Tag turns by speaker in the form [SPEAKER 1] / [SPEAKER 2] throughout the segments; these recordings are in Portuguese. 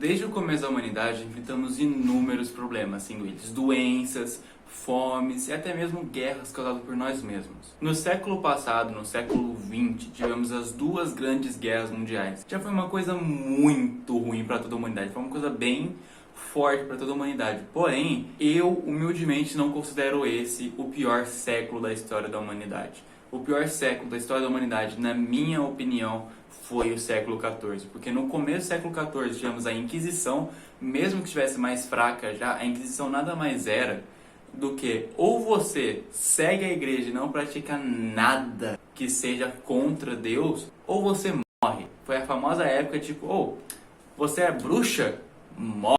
[SPEAKER 1] Desde o começo da humanidade, enfrentamos inúmeros problemas, sendo eles doenças, fomes e até mesmo guerras causadas por nós mesmos. No século passado, no século XX, tivemos as duas grandes guerras mundiais. Já foi uma coisa muito ruim para toda a humanidade, foi uma coisa bem forte para toda a humanidade. Porém, eu humildemente não considero esse o pior século da história da humanidade. O pior século da história da humanidade, na minha opinião, foi o século XIV, porque no começo do século XIV tivemos a Inquisição, mesmo que estivesse mais fraca já, a Inquisição nada mais era do que ou você segue a igreja e não pratica nada que seja contra Deus, ou você morre. Foi a famosa época tipo, você é bruxa? Morre.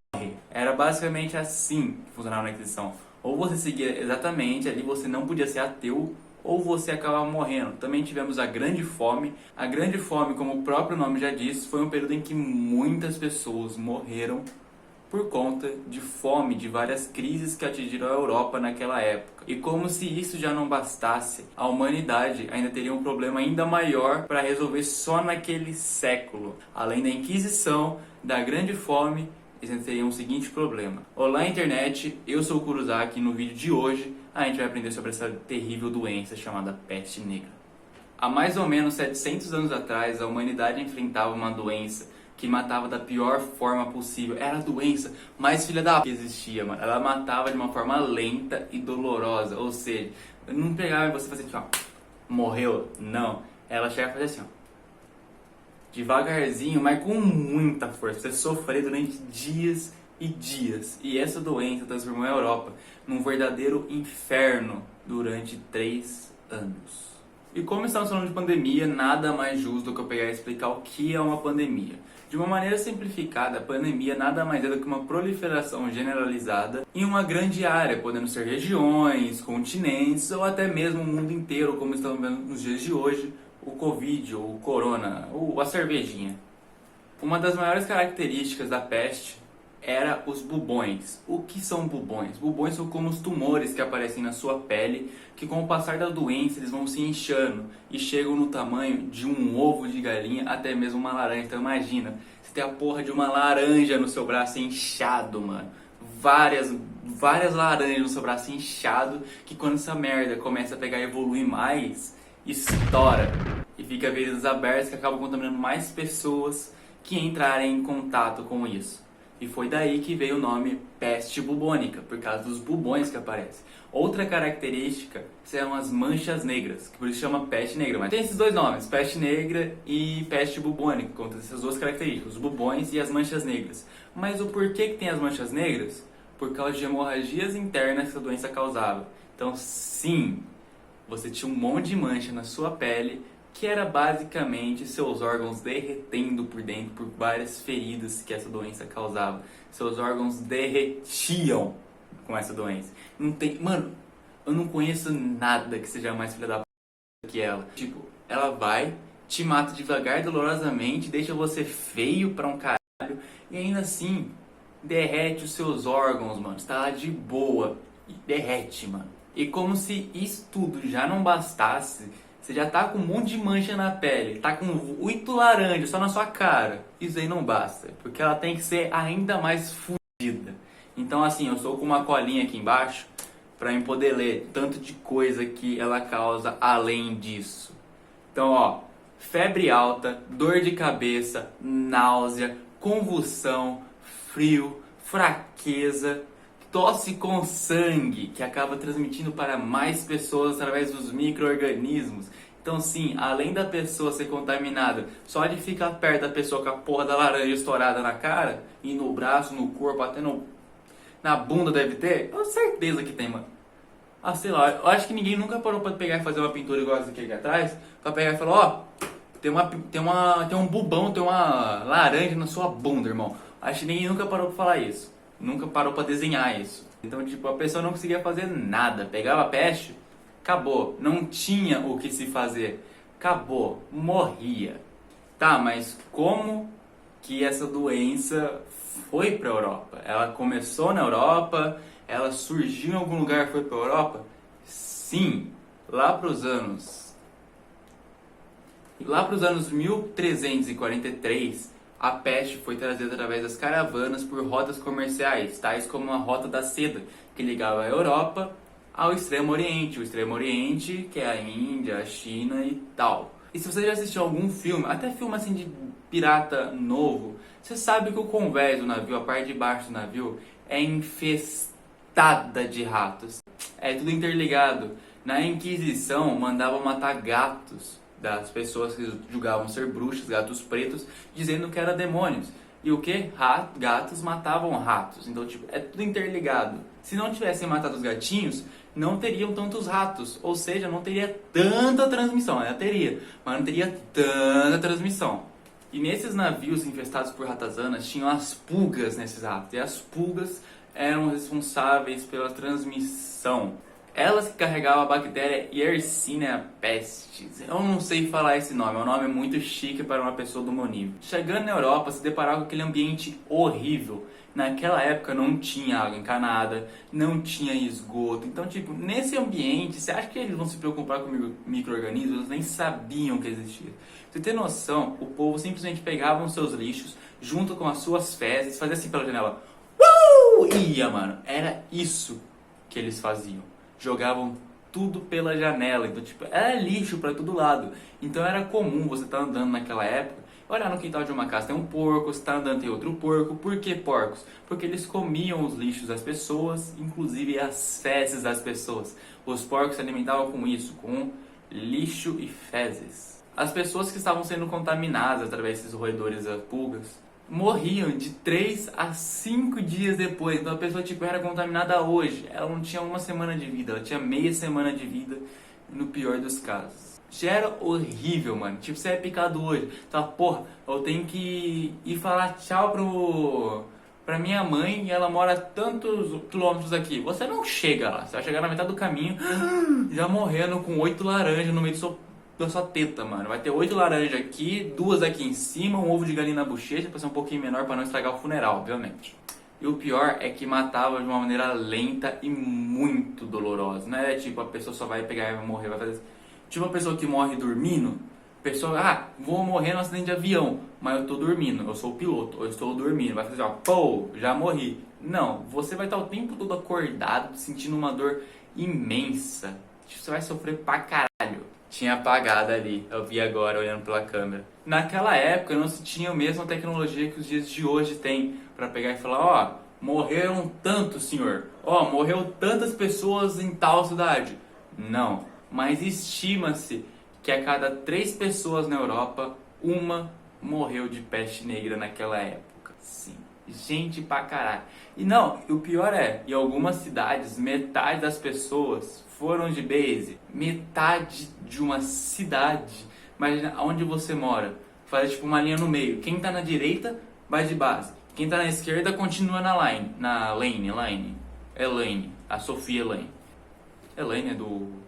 [SPEAKER 1] Era basicamente assim que funcionava na Inquisição. Ou você seguia exatamente, ali você não podia ser ateu, ou você acabava morrendo. Também tivemos a Grande Fome. A Grande Fome, como o próprio nome já diz, foi um período em que muitas pessoas morreram por conta de fome, de várias crises que atingiram a Europa naquela época. E como se isso já não bastasse, a humanidade ainda teria um problema ainda maior para resolver só naquele século. Além da Inquisição, da Grande Fome, eles ainda teriam o seguinte problema. Olá, internet, eu sou o Kurosaki e no vídeo de hoje a gente vai aprender sobre essa terrível doença chamada peste negra. Há mais ou menos 700 anos atrás, a humanidade enfrentava uma doença que matava da pior forma possível. Era a doença mais filha da p que existia, mano. Ela matava de uma forma lenta e dolorosa. Ou seja, não pegava e você fazia assim, ó, morreu. Não. Ela chegava e fazia assim, ó, devagarzinho, mas com muita força. Você sofreu durante dias e dias. E essa doença transformou a Europa num verdadeiro inferno durante 3 anos. E como estamos falando de pandemia, nada mais justo do que eu pegar e explicar o que é uma pandemia. De uma maneira simplificada, a pandemia nada mais é do que uma proliferação generalizada em uma grande área, podendo ser regiões, continentes ou até mesmo o mundo inteiro, como estamos vendo nos dias de hoje, o Covid, ou o Corona, ou a cervejinha. Uma das maiores características da peste era os bubões. O que são bubões? Bubões são como os tumores que aparecem na sua pele, que com o passar da doença eles vão se inchando e chegam no tamanho de um ovo de galinha, até mesmo uma laranja. Então imagina, você tem a porra de uma laranja no seu braço inchado, mano. Várias laranjas no seu braço inchado, que quando essa merda começa a pegar e evoluir mais, estoura e fica vidas abertas que acabam contaminando mais pessoas que entrarem em contato com isso. E foi daí que veio o nome peste bubônica, por causa dos bubões que aparecem. Outra característica são as manchas negras, que por isso chama peste negra. Mas tem esses dois nomes, peste negra e peste bubônica, contra essas duas características, os bubões e as manchas negras. Mas o porquê que tem as manchas negras? Por causa de hemorragias internas que essa doença causava. Então sim, você tinha um monte de mancha na sua pele, que era basicamente seus órgãos derretendo por dentro por várias feridas que essa doença causava. Seus órgãos derretiam com essa doença. Mano, eu não conheço nada que seja mais filha da p que ela. Tipo, ela vai, te mata devagar, dolorosamente, deixa você feio pra um caralho e ainda assim derrete os seus órgãos, mano. Você tá lá de boa e derrete, mano. E como se isso tudo já não bastasse, você já tá com um monte de mancha na pele, tá com 8 laranjas só na sua cara. Isso aí não basta, porque ela tem que ser ainda mais fodida. Então assim, eu estou com uma colinha aqui embaixo para eu poder ler tanto de coisa que ela causa além disso. Então ó, febre alta, dor de cabeça, náusea, convulsão, frio, fraqueza, tosse com sangue, que acaba transmitindo para mais pessoas através dos micro-organismos. Então sim, além da pessoa ser contaminada, só de ficar perto da pessoa com a porra da laranja estourada na cara, e no braço, no corpo, até na bunda deve ter, eu tenho certeza que tem, mano. Ah, sei lá, eu acho que ninguém nunca parou pra pegar e fazer uma pintura igual essa aqui atrás, pra pegar e falar, tem um bubão, tem uma laranja na sua bunda, irmão. Acho que ninguém nunca parou pra falar isso. Nunca parou pra desenhar isso. Então, tipo, a pessoa não conseguia fazer nada. Pegava a peste, acabou. Não tinha o que se fazer. Acabou. Morria. Tá, mas como que essa doença foi pra Europa? Ela começou na Europa? Ela surgiu em algum lugar e foi pra Europa? Sim. Lá pros anos 1343, A peste foi trazida através das caravanas por rotas comerciais, tais como a Rota da Seda, que ligava a Europa ao Extremo Oriente. O Extremo Oriente, que é a Índia, a China e tal. E se você já assistiu algum filme, até filme assim de pirata novo, você sabe que o convés do navio, a parte de baixo do navio, é infestada de ratos. É tudo interligado. Na Inquisição, mandavam matar gatos das pessoas que julgavam ser bruxas, gatos pretos, dizendo que eram demônios. E o que? Gatos matavam ratos. Então, tipo, é tudo interligado. Se não tivessem matado os gatinhos, não teriam tantos ratos. Ou seja, não teria tanta transmissão. Ela teria, mas não teria tanta transmissão. E nesses navios infestados por ratazanas, tinham as pulgas nesses ratos. E as pulgas eram responsáveis pela transmissão. Elas que carregavam a bactéria Yersinia pestis. Eu não sei falar esse nome, é um nome muito chique para uma pessoa do meu nível. Chegando na Europa, se deparava com aquele ambiente horrível. Naquela época não tinha água encanada, não tinha esgoto. Então, tipo, nesse ambiente, você acha que eles vão se preocupar com micro-organismos? Eles nem sabiam que existia. Pra você ter noção, o povo simplesmente pegava os seus lixos, junto com as suas fezes, fazia assim pela janela. Ia, mano. Era isso que eles faziam. Jogavam tudo pela janela. Então, tipo, era lixo pra todo lado. Então era comum você estar andando naquela época, olhar no quintal de uma casa, tem um porco, você está andando, tem outro porco. Por que porcos? Porque eles comiam os lixos das pessoas, inclusive as fezes das pessoas. Os porcos se alimentavam com isso, com lixo e fezes. As pessoas que estavam sendo contaminadas através desses roedores das pulgas morriam de 3 a 5 dias depois. Então a pessoa tipo era contaminada hoje, ela não tinha uma semana de vida, ela tinha meia semana de vida, no pior dos casos. Já era horrível, mano. Tipo, você é picado hoje, tá, porra, eu tenho que ir falar tchau pra minha mãe e ela mora tantos quilômetros daqui. Você não chega lá, você vai chegar na metade do caminho já morrendo com 8 laranjas no meio da sua teta, mano. Vai ter 8 laranjas aqui, 2 aqui em cima, um ovo de galinha na bochecha, pra ser um pouquinho menor pra não estragar o funeral, obviamente. E o pior é que matava de uma maneira lenta e muito dolorosa. Não é tipo, a pessoa só vai pegar e vai morrer, vai fazer... Tipo a pessoa que morre dormindo, pessoa, vou morrer no acidente de avião, mas eu tô dormindo, eu sou o piloto, eu estou dormindo, vai fazer, pô, já morri. Não, você vai estar o tempo todo acordado, sentindo uma dor imensa. Você vai sofrer pra caralho. Tinha apagado ali, eu vi agora olhando pela câmera. Naquela época não se tinha a mesma tecnologia que os dias de hoje tem, pra pegar e falar, morreram tantos, senhor, morreu tantas pessoas em tal cidade. Não. Mas estima-se que a cada 3 pessoas na Europa, uma morreu de peste negra naquela época. Sim, gente pra caralho. E não, o pior é, em algumas cidades, metade das pessoas foram de base. Metade de uma cidade. Imagina onde você mora. Faz tipo uma linha no meio. Quem tá na direita, vai de base. Quem tá na esquerda, continua na line. Na lane. Elaine. A Sofia Elaine. Elaine é do...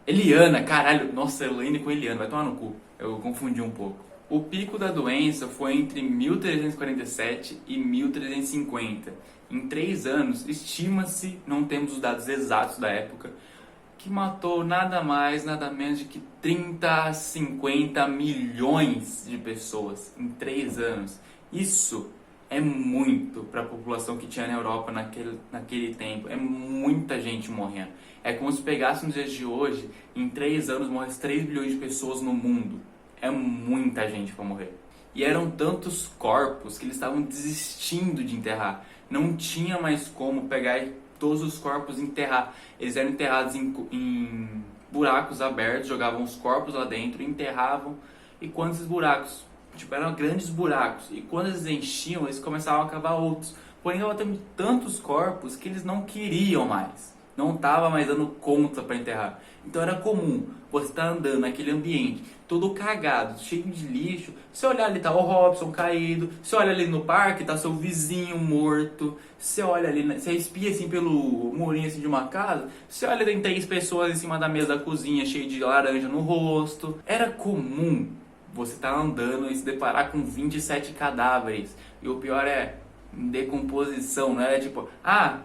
[SPEAKER 1] Eliana, caralho, nossa, Elaine com Eliana, vai tomar no cu, eu confundi um pouco. O pico da doença foi entre 1347 e 1350. Em 3 anos, estima-se, não temos os dados exatos da época, que matou nada mais, nada menos de que 30 a 50 milhões de pessoas em 3 anos. Isso é muito para a população que tinha na Europa naquele tempo. É muita gente morrendo. É como se pegasse nos dias de hoje, em 3 anos morresse 3 bilhões de pessoas no mundo. É muita gente para morrer. E eram tantos corpos que eles estavam desistindo de enterrar. Não tinha mais como pegar todos os corpos e enterrar. Eles eram enterrados em buracos abertos, jogavam os corpos lá dentro, enterravam. E quando esses buracos... eram grandes buracos. E quando eles enchiam, eles começavam a cavar outros. Porém, ela teve tantos corpos que eles não queriam mais. Não estava mais dando conta para enterrar. Então era comum você estar andando naquele ambiente, todo cagado, cheio de lixo. Você olhar ali, tá o Robson caído. Você olha ali no parque, tá seu vizinho morto. Você olha ali, você espia assim pelo murinho assim, de uma casa. Você olha, tem 3 pessoas em cima da mesa da cozinha, cheio de laranja no rosto. Era comum você tá andando e se deparar com 27 cadáveres. E o pior é decomposição, não era tipo,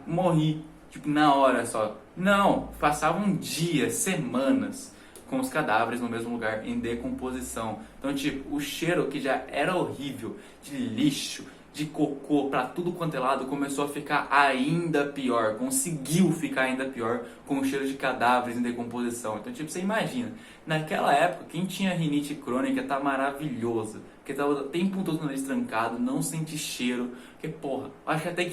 [SPEAKER 1] morri, tipo na hora só. Não, passavam dias, semanas, com os cadáveres no mesmo lugar em decomposição. Então, tipo, o cheiro que já era horrível, de lixo, de cocô pra tudo quanto é lado, começou a ficar ainda pior, conseguiu ficar ainda pior com o cheiro de cadáveres em decomposição. Então, tipo, você imagina, naquela época, quem tinha rinite crônica tá maravilhoso, porque tava o tempo todo no nariz trancado, não sente cheiro, porque, porra, acho até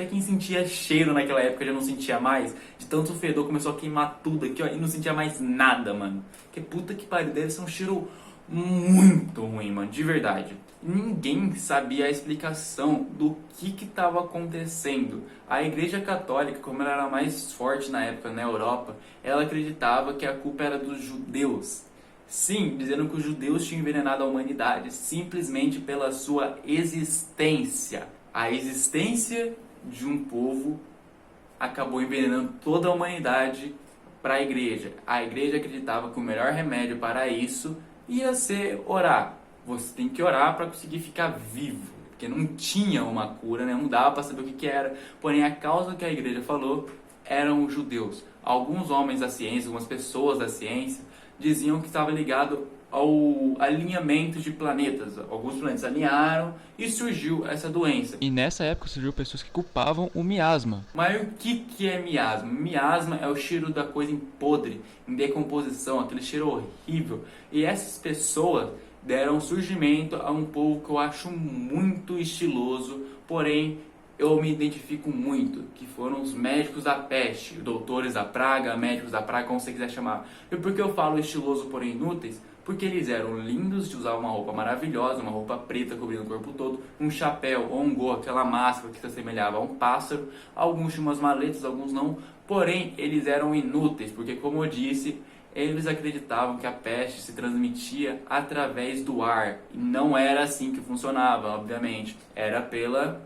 [SPEAKER 1] quem sentia cheiro naquela época já não sentia mais, de tanto fedor, começou a queimar tudo aqui, ó, e não sentia mais nada, mano. Que puta que pariu, deve ser um cheiro muito ruim, mano, de verdade. Ninguém sabia a explicação do que estava acontecendo. A Igreja Católica, como ela era mais forte na época na Europa, ela acreditava que a culpa era dos judeus. Sim, dizendo que os judeus tinham envenenado a humanidade simplesmente pela sua existência. A existência de um povo acabou envenenando toda a humanidade para a igreja. A igreja acreditava que o melhor remédio para isso ia ser orar. Você tem que orar para conseguir ficar vivo, porque não tinha uma cura, né? Não dava para saber o que era. Porém, a causa que a igreja falou eram os judeus. Alguns homens da ciência, algumas pessoas da ciência, diziam que estava ligado ao alinhamento de planetas. Alguns planetas alinharam e surgiu essa doença.
[SPEAKER 2] E nessa época surgiu pessoas que culpavam o miasma.
[SPEAKER 1] Mas o que é miasma? Miasma é o cheiro da coisa em podre, em decomposição, aquele cheiro horrível. E essas pessoas deram surgimento a um povo que eu acho muito estiloso, porém eu me identifico muito, que foram os médicos da peste, doutores da praga, médicos da praga, como você quiser chamar. E por que eu falo estiloso, porém inúteis? Porque eles eram lindos de usar uma roupa maravilhosa, uma roupa preta cobrindo o corpo todo, um chapéu ou um gorro, aquela máscara que se assemelhava a um pássaro. Alguns tinham umas maletas, alguns não. Porém, eles eram inúteis, porque como eu disse, eles acreditavam que a peste se transmitia através do ar. E não era assim que funcionava, obviamente. Era pelas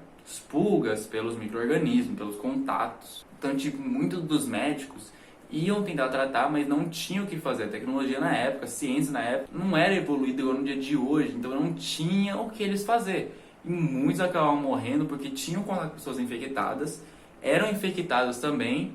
[SPEAKER 1] pulgas, pelos micro-organismos, pelos contatos. Então, tipo, muitos dos médicos iam tentar tratar, mas não tinham o que fazer. A tecnologia na época, a ciência na época, não era evoluída igual no dia de hoje. Então, não tinha o que eles fazer. E muitos acabavam morrendo porque tinham contato com pessoas infectadas, eram infectados também,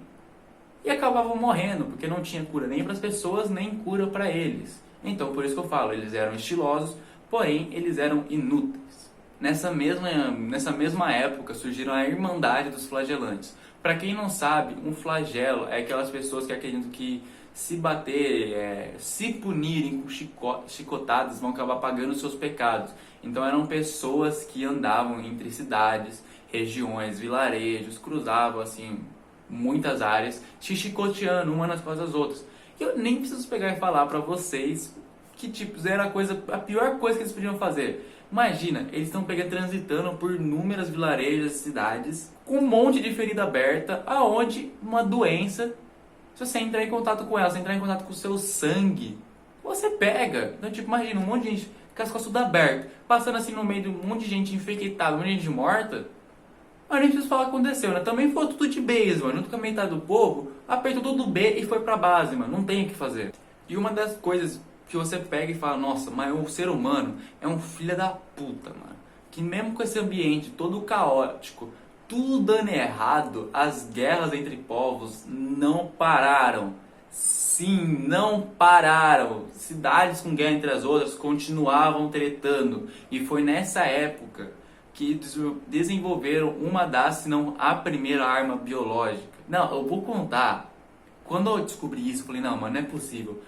[SPEAKER 1] e acabavam morrendo, porque não tinha cura nem para as pessoas, nem cura para eles. Então, por isso que eu falo, eles eram estilosos, porém, eles eram inúteis. Nessa mesma época, surgiram a Irmandade dos Flagelantes. Para quem não sabe, um flagelo é aquelas pessoas que acreditam que se bater, se punirem com chicotadas, vão acabar pagando os seus pecados. Então, eram pessoas que andavam entre cidades, regiões, vilarejos, cruzavam, assim, muitas áreas, se chicoteando uma nas costas das outras. E eu nem preciso pegar e falar pra vocês que tipo, era a pior coisa que eles podiam fazer. Imagina, eles estão transitando por inúmeras vilarejos, cidades, com um monte de ferida aberta, aonde uma doença, se você entrar em contato com ela, se entrar em contato com o seu sangue, você pega. Então, tipo, imagina um monte de gente com as costas tudo abertas, passando assim no meio de um monte de gente infectada, um monte de gente morta. Mas a gente precisa falar o que aconteceu, né? Também foi tudo de base, mano. Junto com a metade do povo, apertou tudo B e foi pra base, mano. Não tem o que fazer. E uma das coisas que você pega e fala, nossa, mas o ser humano é um filho da puta, mano. Que mesmo com esse ambiente todo caótico, tudo dando errado, as guerras entre povos não pararam. Sim, não pararam. Cidades com guerra entre as outras continuavam tretando. E foi nessa época que desenvolveram uma das, se não a primeira arma biológica. Não, eu vou contar. Quando eu descobri isso, eu falei, não, mano, não é possível.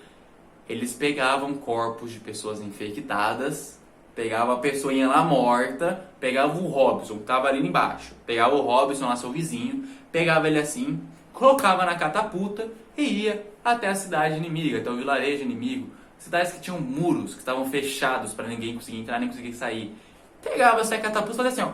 [SPEAKER 1] Eles pegavam corpos de pessoas infectadas, pegavam a pessoinha lá morta, pegavam o Robson, que estava ali embaixo, pegava o Robson lá, seu vizinho, pegava ele assim, colocava na catapulta e ia até a cidade inimiga, até o vilarejo inimigo. Cidades que tinham muros, que estavam fechados para ninguém conseguir entrar nem conseguir sair. Pegava essa catapulta e fazia assim,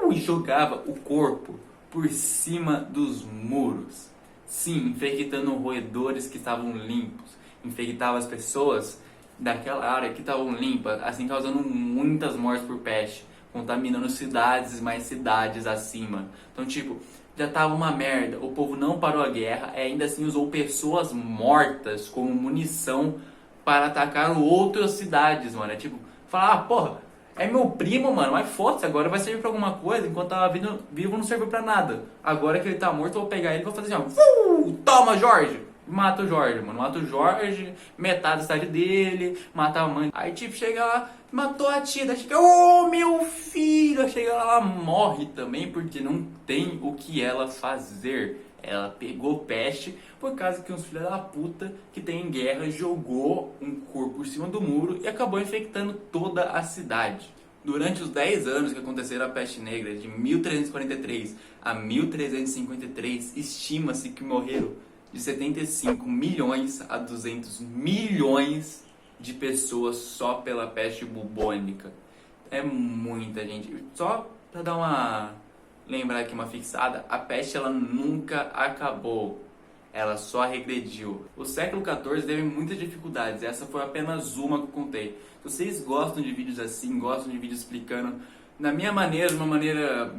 [SPEAKER 1] ó, e jogava o corpo por cima dos muros. Sim, infectando roedores que estavam limpos. Infectava as pessoas daquela área que estavam limpas, assim causando muitas mortes por peste, contaminando cidades e mais cidades acima. Então, tipo, já tava uma merda, o povo não parou a guerra e ainda assim usou pessoas mortas como munição para atacar outras cidades, mano. É tipo, falar, porra, é meu primo, mano, mas foda-se, agora vai servir pra alguma coisa, enquanto tava vivo não serviu pra nada. Agora que ele tá morto, eu vou pegar ele e vou fazer assim, ó, toma, Jorge! Mata o Jorge, mano. Mata o Jorge, metade da cidade dele, mata a mãe. Aí, tipo, chega lá, matou a tia, daí chega, ô meu filho! Aí chega lá, ela morre também, porque não tem o que ela fazer. Ela pegou peste por causa que uns filhos da puta que tem em guerra jogou um corpo por cima do muro e acabou infectando toda a cidade. Durante os 10 anos que aconteceram a peste negra, de 1343 a 1353, estima-se que morreram de 75 milhões a 200 milhões de pessoas só pela peste bubônica. É muita gente. Só pra dar uma... lembrar aqui uma fixada, a peste ela nunca acabou. Ela só regrediu. O século XIV teve muitas dificuldades, essa foi apenas uma que eu contei. Se vocês gostam de vídeos assim, gostam de vídeos explicando, na minha maneira, de uma maneira...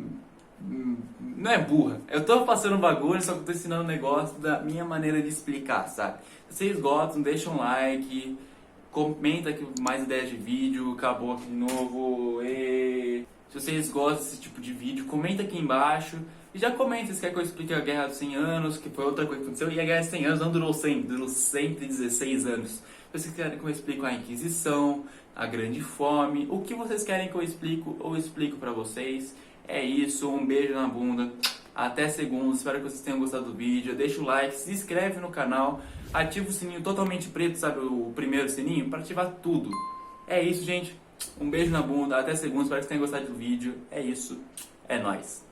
[SPEAKER 1] não é burra. Eu tô passando um bagulho, só que eu tô ensinando um negócio da minha maneira de explicar, sabe? Se vocês gostam, deixa um like, comenta aqui mais ideias de vídeo, acabou aqui de novo. E... se vocês gostam desse tipo de vídeo, comenta aqui embaixo. E já comenta se quer que eu explique a Guerra dos 100 Anos, que foi outra coisa que aconteceu. E a Guerra dos 100 Anos não durou 100, durou 116 anos. Se vocês querem que eu explique a Inquisição, a Grande Fome, o que vocês querem que eu explico pra vocês. É isso, um beijo na bunda, até segunda, espero que vocês tenham gostado do vídeo. Deixa o like, se inscreve no canal, ativa o sininho totalmente preto, sabe, o primeiro sininho, para ativar tudo. É isso, gente, um beijo na bunda, até segunda, espero que vocês tenham gostado do vídeo. É isso, é nóis.